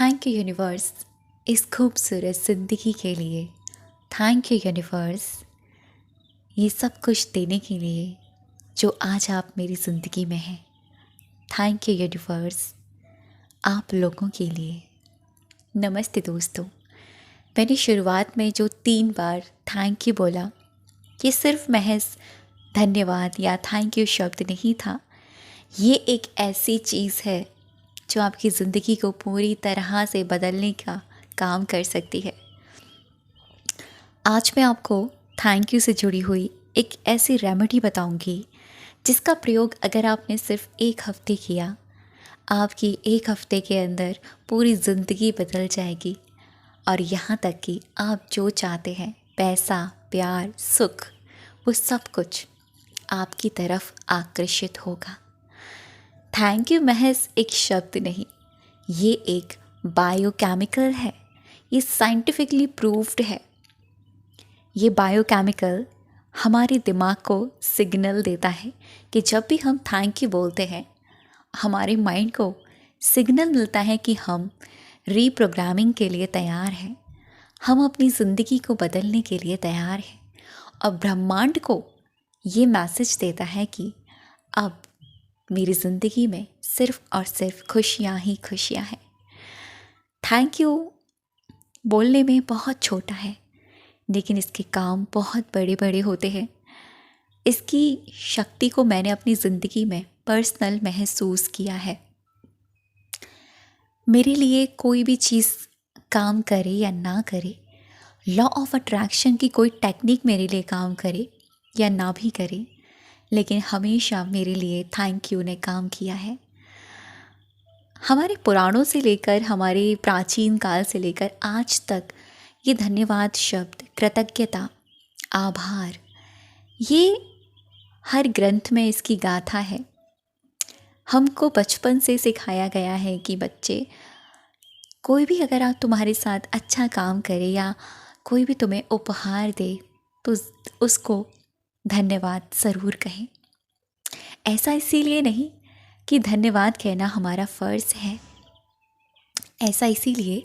Thank you universe इस खूबसूरत ज़िंदगी के लिए। थैंक यू यूनिवर्स ये सब कुछ देने के लिए जो आज आप मेरी ज़िंदगी में हैं। थैंक यू यूनिवर्स आप लोगों के लिए। नमस्ते दोस्तों, मैंने शुरुआत में जो 3 बार थैंक यू बोला, ये सिर्फ महज धन्यवाद या थैंक यू शब्द नहीं था। ये एक ऐसी चीज़ है जो आपकी ज़िंदगी को पूरी तरह से बदलने का काम कर सकती है। आज मैं आपको थैंक यू से जुड़ी हुई एक ऐसी रेमेडी बताऊंगी जिसका प्रयोग अगर आपने सिर्फ 1 हफ्ते किया, आपकी 1 हफ्ते के अंदर पूरी ज़िंदगी बदल जाएगी। और यहाँ तक कि आप जो चाहते हैं, पैसा, प्यार, सुख, वो सब कुछ आपकी तरफ आकर्षित होगा। थैंक यू महज एक शब्द नहीं, ये एक बायोकेमिकल है। ये साइंटिफिकली प्रूव्ड है। ये बायोकेमिकल हमारे दिमाग को सिग्नल देता है कि जब भी हम थैंक यू बोलते हैं, हमारे माइंड को सिग्नल मिलता है कि हम रीप्रोग्रामिंग के लिए तैयार हैं, हम अपनी ज़िंदगी को बदलने के लिए तैयार हैं। और ब्रह्मांड को ये मैसेज देता है कि अब मेरी ज़िंदगी में सिर्फ़ और सिर्फ खुशियाँ ही खुशियाँ हैं। थैंक यू बोलने में बहुत छोटा है, लेकिन इसके काम बहुत बड़े बड़े होते हैं। इसकी शक्ति को मैंने अपनी ज़िंदगी में पर्सनल महसूस किया है। मेरे लिए कोई भी चीज़ काम करे या ना करे, लॉ ऑफ अट्रैक्शन की कोई टेक्निक मेरे लिए काम करे या ना भी करे, लेकिन हमेशा मेरे लिए थैंक यू ने काम किया है। हमारे पुराणों से लेकर, हमारे प्राचीन काल से लेकर आज तक ये धन्यवाद शब्द, कृतज्ञता, आभार, ये हर ग्रंथ में इसकी गाथा है। हमको बचपन से सिखाया गया है कि बच्चे, कोई भी अगर आप तुम्हारे साथ अच्छा काम करे या कोई भी तुम्हें उपहार दे तो उसको धन्यवाद ज़रूर कहें। ऐसा इसीलिए नहीं कि धन्यवाद कहना हमारा फ़र्ज़ है, ऐसा इसीलिए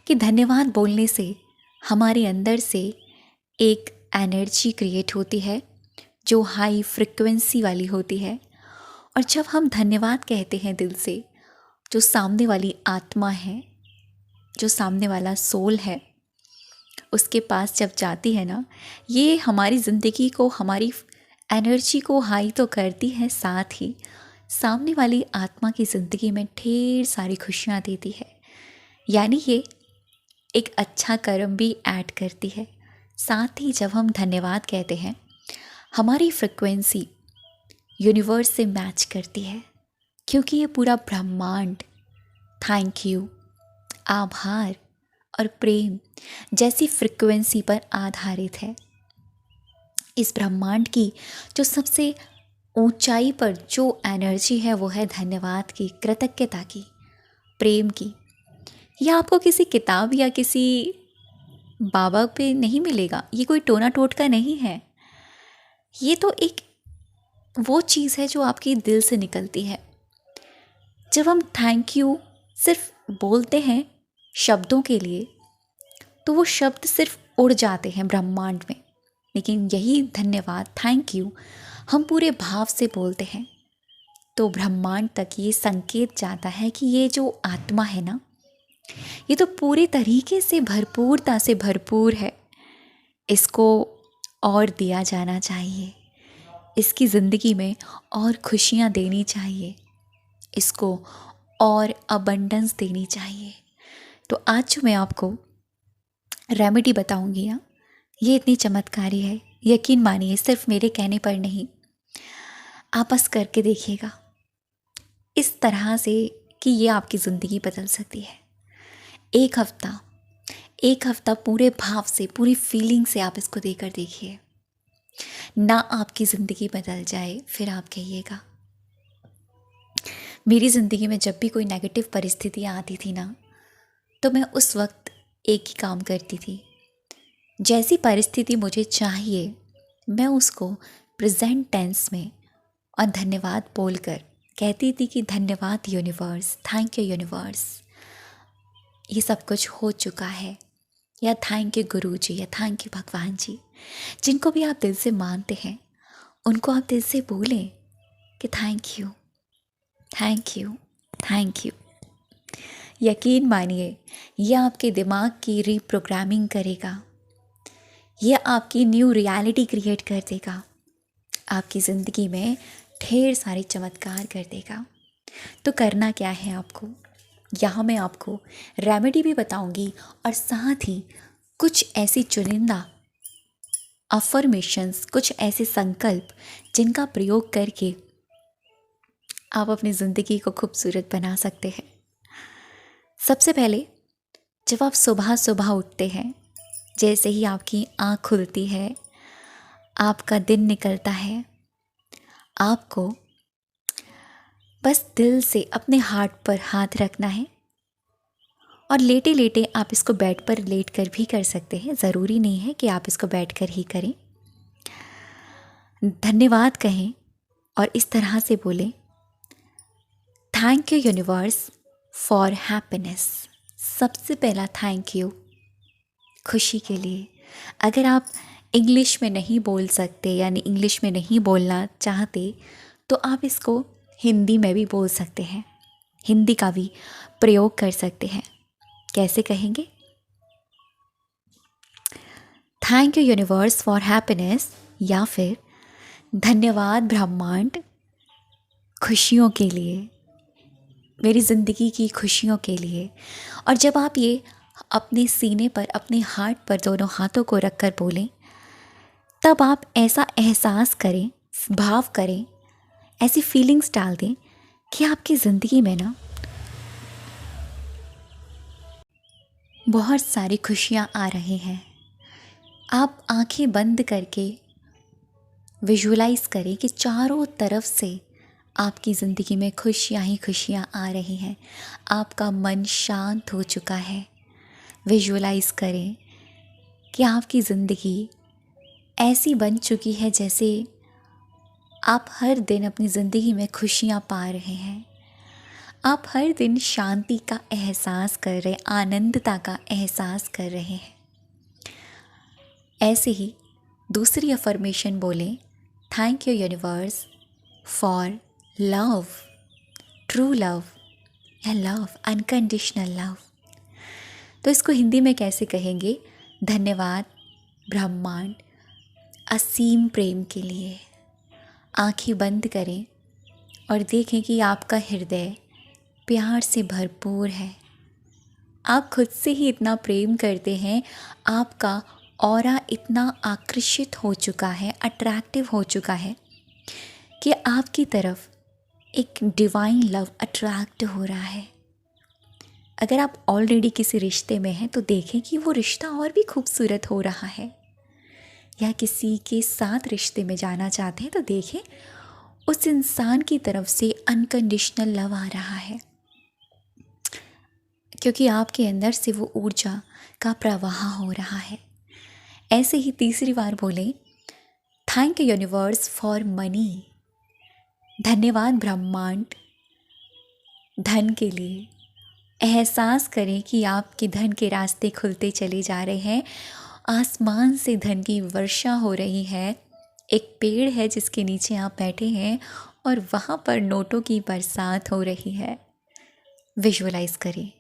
कि धन्यवाद बोलने से हमारे अंदर से एक एनर्जी क्रिएट होती है जो हाई फ्रिक्वेंसी वाली होती है। और जब हम धन्यवाद कहते हैं दिल से, जो सामने वाली आत्मा है, जो सामने वाला सोल है, उसके पास जब जाती है ना, ये हमारी ज़िंदगी को, हमारी एनर्जी को हाई तो करती है, साथ ही सामने वाली आत्मा की ज़िंदगी में ढेर सारी खुशियाँ देती है। यानी ये एक अच्छा कर्म भी ऐड करती है। साथ ही जब हम धन्यवाद कहते हैं, हमारी फ्रिक्वेंसी यूनिवर्स से मैच करती है, क्योंकि ये पूरा ब्रह्मांड थैंक यू, आभार और प्रेम जैसी फ्रिक्वेंसी पर आधारित है। इस ब्रह्मांड की जो सबसे ऊंचाई पर जो एनर्जी है वो है धन्यवाद की, कृतज्ञता की, प्रेम की। यह आपको किसी किताब या किसी बाबा पे नहीं मिलेगा, ये कोई टोना टोटका नहीं है। ये तो एक वो चीज़ है जो आपके दिल से निकलती है। जब हम थैंक यू सिर्फ बोलते हैं शब्दों के लिए, तो वो शब्द सिर्फ उड़ जाते हैं ब्रह्मांड में, लेकिन यही धन्यवाद, थैंक यू, हम पूरे भाव से बोलते हैं तो ब्रह्मांड तक ये संकेत जाता है कि ये जो आत्मा है ना, ये तो पूरे तरीके से भरपूरता से भरपूर है, इसको और दिया जाना चाहिए, इसकी ज़िंदगी में और खुशियाँ देनी चाहिए, इसको और अबंडेंस देनी चाहिए। तो आज जो मैं आपको रेमेडी बताऊंगी ना, ये इतनी चमत्कारी है, यकीन मानिए, सिर्फ मेरे कहने पर नहीं, आप बस करके देखिएगा इस तरह से कि ये आपकी ज़िंदगी बदल सकती है। एक हफ्ता पूरे भाव से, पूरी फीलिंग से आप इसको देकर देखिए ना, आपकी ज़िंदगी बदल जाए फिर आप कहिएगा। मेरी ज़िंदगी में जब भी कोई नेगेटिव परिस्थितियाँ आती थी ना, तो मैं उस वक्त एक ही काम करती थी, जैसी परिस्थिति मुझे चाहिए मैं उसको प्रेजेंट टेंस में और धन्यवाद बोलकर कहती थी कि धन्यवाद यूनिवर्स, थैंक यू यूनिवर्स, ये सब कुछ हो चुका है, या थैंक यू गुरु जी, या थैंक यू भगवान जी। जिनको भी आप दिल से मानते हैं उनको आप दिल से बोलें कि thank you, thank you, thank you. यकीन मानिए, यह आपके दिमाग की रीप्रोग्रामिंग करेगा, यह आपकी न्यू रियलिटी क्रिएट कर देगा, आपकी ज़िंदगी में ढेर सारे चमत्कार कर देगा। तो करना क्या है आपको, यहाँ मैं आपको रेमेडी भी बताऊंगी और साथ ही कुछ ऐसी चुनिंदा अफर्मेशंस, कुछ ऐसे संकल्प जिनका प्रयोग करके आप अपनी ज़िंदगी को खूबसूरत बना सकते हैं। सबसे पहले, जब आप सुबह सुबह उठते हैं, जैसे ही आपकी आँख खुलती है, आपका दिन निकलता है, आपको बस दिल से अपने हार्ट पर हाथ रखना है और लेटे लेटे आप इसको बेड पर लेट कर भी कर सकते हैं। ज़रूरी नहीं है कि आप इसको बैठ कर ही करें। धन्यवाद कहें और इस तरह से बोलें, thank you universe for happiness. सबसे पहला थैंक यू खुशी के लिए। अगर आप इंग्लिश में नहीं बोल सकते, यानी इंग्लिश में नहीं बोलना चाहते, तो आप इसको हिंदी में भी बोल सकते हैं, हिंदी का भी प्रयोग कर सकते हैं। कैसे कहेंगे? Thank you universe for happiness, या फिर धन्यवाद ब्रह्मांड खुशियों के लिए, मेरी ज़िंदगी की खुशियों के लिए। और जब आप ये अपने सीने पर, अपने हार्ट पर दोनों हाथों को रख कर बोलें, तब आप ऐसा एहसास करें, भाव करें, ऐसी फीलिंग्स डाल दें कि आपकी ज़िंदगी में ना बहुत सारी खुशियाँ आ रही हैं। आप आंखें बंद करके विजुलाइज़ करें कि चारों तरफ से आपकी ज़िंदगी में खुशियाँ ही खुशियाँ आ रही हैं। आपका मन शांत हो चुका है। विजुलाइज़ करें कि आपकी ज़िंदगी ऐसी बन चुकी है जैसे आप हर दिन अपनी ज़िंदगी में खुशियाँ पा रहे हैं। आप हर दिन शांति का एहसास कर रहे, आनंदता का एहसास कर रहे हैं। ऐसे ही दूसरी अफर्मेशन बोलें, thank you universe for love, true love, या लव, अनकंडीशनल लव। तो इसको हिंदी में कैसे कहेंगे? धन्यवाद ब्रह्मांड असीम प्रेम के लिए। आंखें बंद करें और देखें कि आपका हृदय प्यार से भरपूर है। आप खुद से ही इतना प्रेम करते हैं, आपका ऑरा इतना आकर्षित हो चुका है, अट्रैक्टिव हो चुका है कि आपकी तरफ एक डिवाइन लव अट्रैक्ट हो रहा है। अगर आप ऑलरेडी किसी रिश्ते में हैं तो देखें कि वो रिश्ता और भी खूबसूरत हो रहा है, या किसी के साथ रिश्ते में जाना चाहते हैं तो देखें उस इंसान की तरफ से अनकंडीशनल लव आ रहा है, क्योंकि आपके अंदर से वो ऊर्जा का प्रवाह हो रहा है। ऐसे ही तीसरी बार बोलें, thank you universe for money. धन्यवाद ब्रह्मांड धन के लिए। एहसास करें कि आपके धन के रास्ते खुलते चले जा रहे हैं। आसमान से धन की वर्षा हो रही है। एक पेड़ है जिसके नीचे आप बैठे हैं और वहाँ पर नोटों की बरसात हो रही है। विजुअलाइज करें।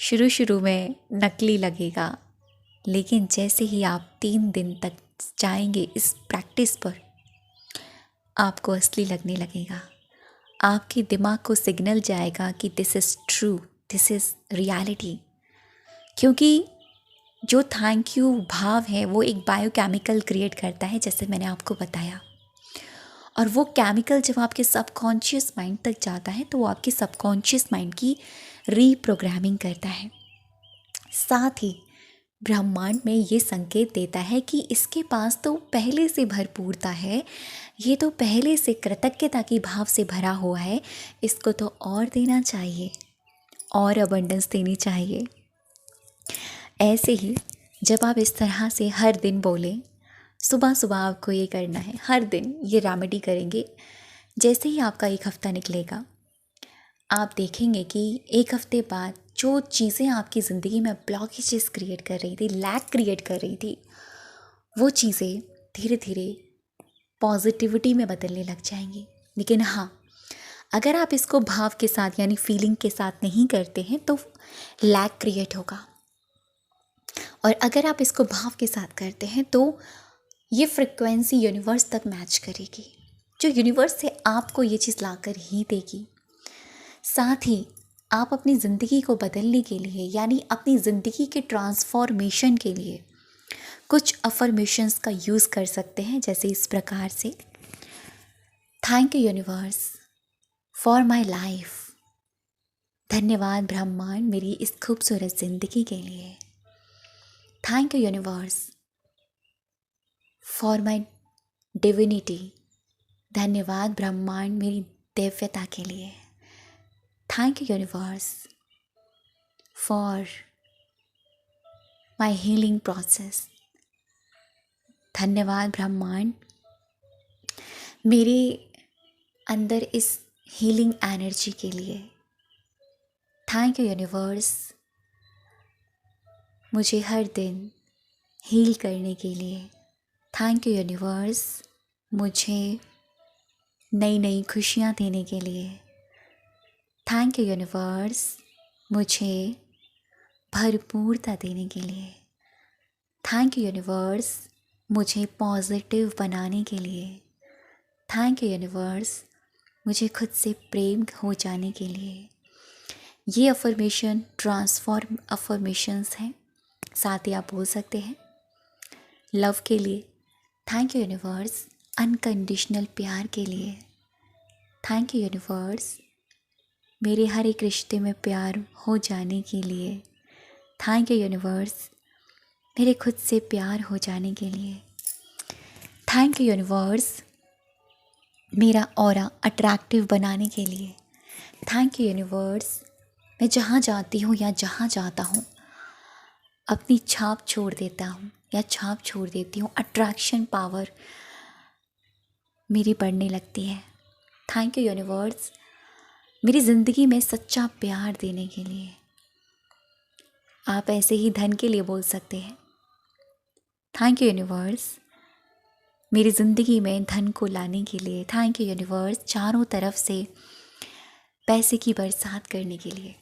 शुरू में नकली लगेगा, लेकिन जैसे ही आप 3 दिन तक जाएंगे इस प्रैक्टिस पर, आपको असली लगने लगेगा। आपके दिमाग को सिग्नल जाएगा कि this is true, this is reality. क्योंकि जो थैंक यू भाव है वो एक बायोकेमिकल क्रिएट करता है, जैसे मैंने आपको बताया। और वो केमिकल जब आपके सबकॉन्शियस माइंड तक जाता है तो वो आपके सबकॉन्शियस माइंड की रीप्रोग्रामिंग करता है। साथ ही ब्रह्मांड में ये संकेत देता है कि इसके पास तो पहले से भरपूरता है, ये तो पहले से कृतज्ञता की भाव से भरा हुआ है, इसको तो और देना चाहिए, और अबंडेंस देनी चाहिए। ऐसे ही जब आप इस तरह से हर दिन बोलें, सुबह सुबह आपको ये करना है, हर दिन ये रेमेडी करेंगे। जैसे ही आपका 1 हफ़्ता निकलेगा, आप देखेंगे कि 1 हफ़्ते बाद जो चीज़ें आपकी ज़िंदगी में ब्लॉकेजेस क्रिएट कर रही थी, लैक क्रिएट कर रही थी, वो चीज़ें धीरे धीरे पॉजिटिविटी में बदलने लग जाएंगी। लेकिन हाँ, अगर आप इसको भाव के साथ यानी फीलिंग के साथ नहीं करते हैं तो लैक क्रिएट होगा, और अगर आप इसको भाव के साथ करते हैं तो ये फ्रिक्वेंसी यूनिवर्स तक मैच करेगी, जो यूनिवर्स से आपको ये चीज़ लाकर ही देगी। साथ ही आप अपनी ज़िंदगी को बदलने के लिए यानी अपनी ज़िंदगी के ट्रांसफॉर्मेशन के लिए कुछ अफर्मेशंस का यूज़ कर सकते हैं, जैसे इस प्रकार से। Thank you universe for my life. धन्यवाद ब्रह्मांड मेरी इस खूबसूरत ज़िंदगी के लिए। Thank you universe for my divinity. धन्यवाद ब्रह्मांड मेरी दिव्यता के लिए। Thank you universe for my healing process. धन्यवाद ब्रह्मांड मेरे अंदर इस हीलिंग एनर्जी के लिए। थैंक यू यूनिवर्स मुझे हर दिन हील करने के लिए। थैंक यू यूनिवर्स मुझे नई नई खुशियाँ देने के लिए। थैंक यू यूनिवर्स मुझे भरपूरता देने के लिए। थैंक यू यूनिवर्स मुझे पॉजिटिव बनाने के लिए। थैंक यू यूनिवर्स मुझे खुद से प्रेम हो जाने के लिए। ये अफर्मेशन ट्रांसफॉर्म अफर्मेशंस हैं। साथ ही आप बोल सकते हैं लव के लिए। थैंक यू यूनिवर्स अनकंडीशनल प्यार के लिए। थैंक यू यूनिवर्स मेरे हर एक रिश्ते में प्यार हो जाने के लिए। थैंक यू यूनिवर्स मेरे खुद से प्यार हो जाने के लिए। थैंक यू यूनिवर्स मेरा ऑरा अट्रैक्टिव बनाने के लिए। थैंक यू यूनिवर्स मैं जहाँ जाती हूँ या जहाँ जाता हूँ अपनी छाप छोड़ देता हूँ या छाप छोड़ देती हूँ। अट्रैक्शन पावर मेरी बढ़ने लगती है। थैंक यू यूनिवर्स मेरी ज़िंदगी में सच्चा प्यार देने के लिए। आप ऐसे ही धन के लिए बोल सकते हैं थैंक यू यूनिवर्स मेरी ज़िंदगी में धन को लाने के लिए। थैंक यू यूनिवर्स चारों तरफ से पैसे की बरसात करने के लिए।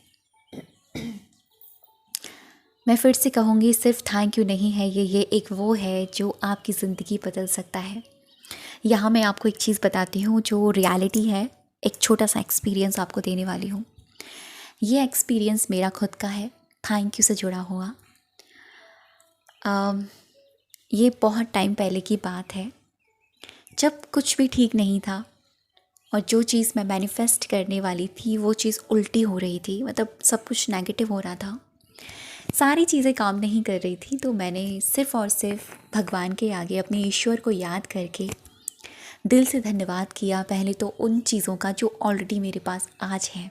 मैं फिर से कहूँगी सिर्फ थैंक यू नहीं है ये एक वो है जो आपकी ज़िंदगी बदल सकता है। यहाँ मैं आपको एक चीज़ बताती हूँ जो रियलिटी है, एक छोटा सा एक्सपीरियंस आपको देने वाली हूँ। ये एक्सपीरियंस मेरा खुद का है, थैंक यू से जुड़ा हुआ। ये बहुत टाइम पहले की बात है जब कुछ भी ठीक नहीं था और जो चीज़ मैं मैनिफेस्ट करने वाली थी वो चीज़ उल्टी हो रही थी, मतलब सब कुछ नेगेटिव हो रहा था, सारी चीज़ें काम नहीं कर रही थी। तो मैंने सिर्फ़ और सिर्फ भगवान के आगे अपने ईश्वर को याद करके दिल से धन्यवाद किया। पहले तो उन चीज़ों का जो ऑलरेडी मेरे पास आज है,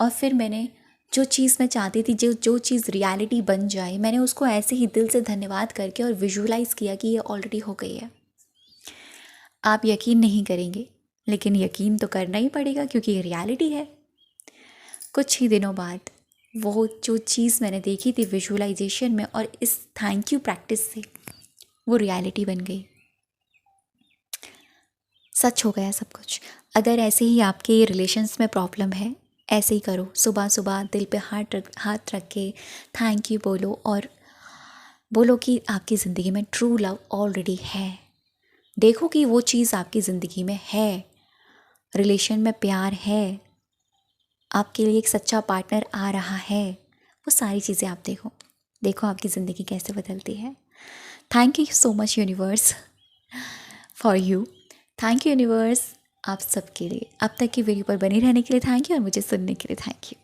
और फिर मैंने जो चीज़ मैं चाहती थी जो चीज़ रियलिटी बन जाए, मैंने उसको ऐसे ही दिल से धन्यवाद करके और विजुलाइज़ किया कि ये ऑलरेडी हो गई है। आप यकीन नहीं करेंगे लेकिन यकीन तो करना ही पड़ेगा क्योंकि ये रियलिटी है। कुछ ही दिनों बाद वो जो चीज़ मैंने देखी थी विजुअलाइजेशन में और इस थैंक यू प्रैक्टिस से वो रियलिटी बन गई, सच हो गया सब कुछ। अगर ऐसे ही आपके रिलेशंस में प्रॉब्लम है, ऐसे ही करो, सुबह सुबह दिल पे हाथ रख के थैंक यू बोलो और बोलो कि आपकी ज़िंदगी में ट्रू लव ऑलरेडी है। देखो कि वो चीज़ आपकी ज़िंदगी में है, रिलेशन में प्यार है, आपके लिए एक सच्चा पार्टनर आ रहा है। वो सारी चीज़ें आप देखो आपकी ज़िंदगी कैसे बदलती है। Thank you so much universe for you. Thank you universe आप सबके लिए। अब तक की वीडियो पर बने रहने के लिए थैंक यू और मुझे सुनने के लिए थैंक यू।